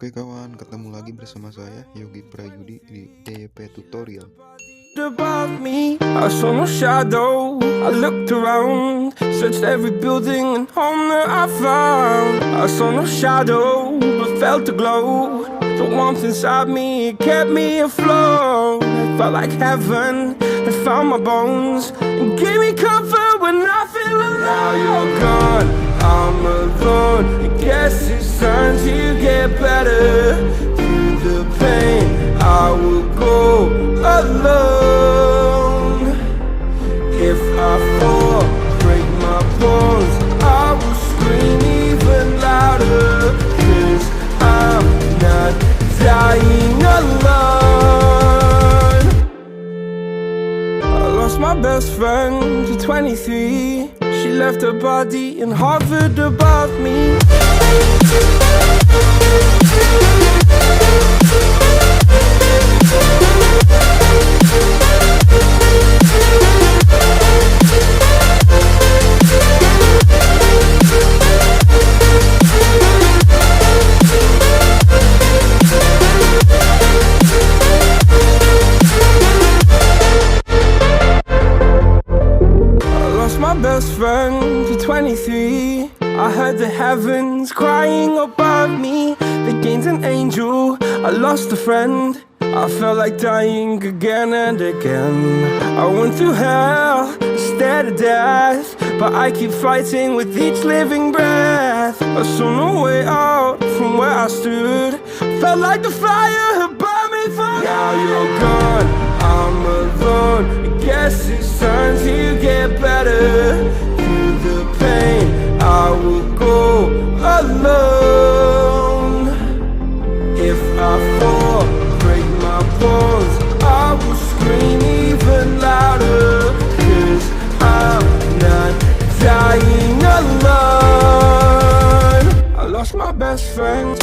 Oke kawan, ketemu lagi bersama saya Yogi Prayudi di EYP Tutorial. Above me, I saw no shadow. I looked around, searched every building and home that I found. I saw no shadow, but felt the glow. The warmth inside me, it kept me afloat. It felt like heaven, it found my bones and gave me comfort when I feel alone. Now you're gone, I'm alone. I guess it's time to get better. Through the pain, I will go alone. If I fall, break my bones, I will scream even louder. 'Cause I'm not dying alone. I lost my best friend to 23. She left her body and hovered above me. Best friend to 23. I heard the heavens crying above me. They gained an angel, I lost a friend. I felt like dying again and again. I went through hell, stared at death, but I keep fighting with each living breath. I saw no way out from where I stood. Felt like the fire had burned me for. Now you're gone, I'm alone. I guess it's time to get better. Through the pain, I will go alone. If I fall, break my bones, I will scream even louder. 'Cause I'm not dying alone. I lost my best friend.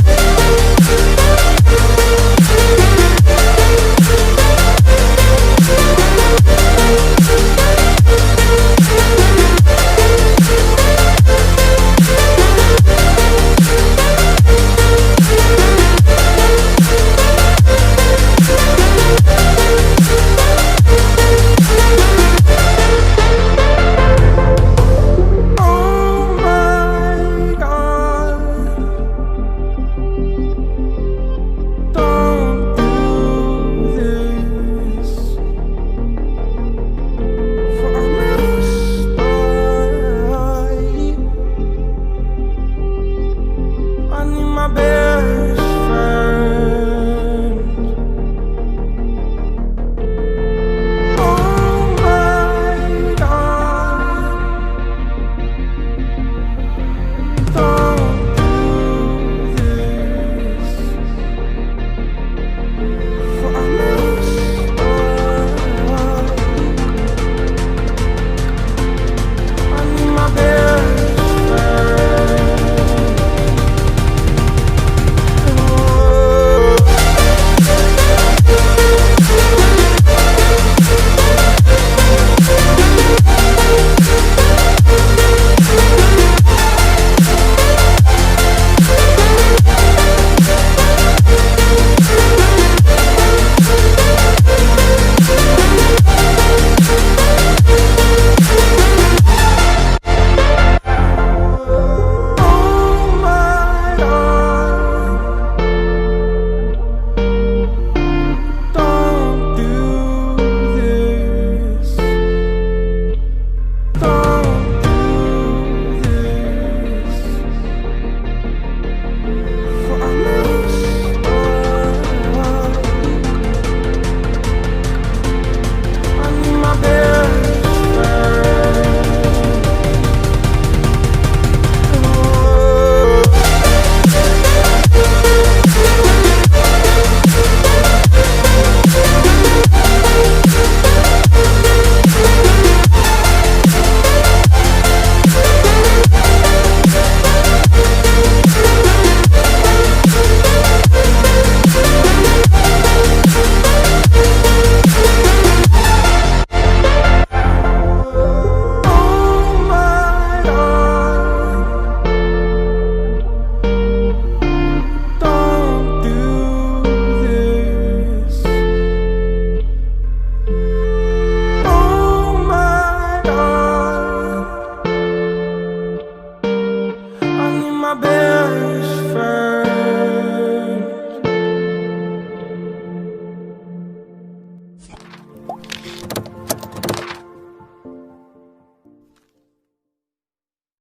my bed.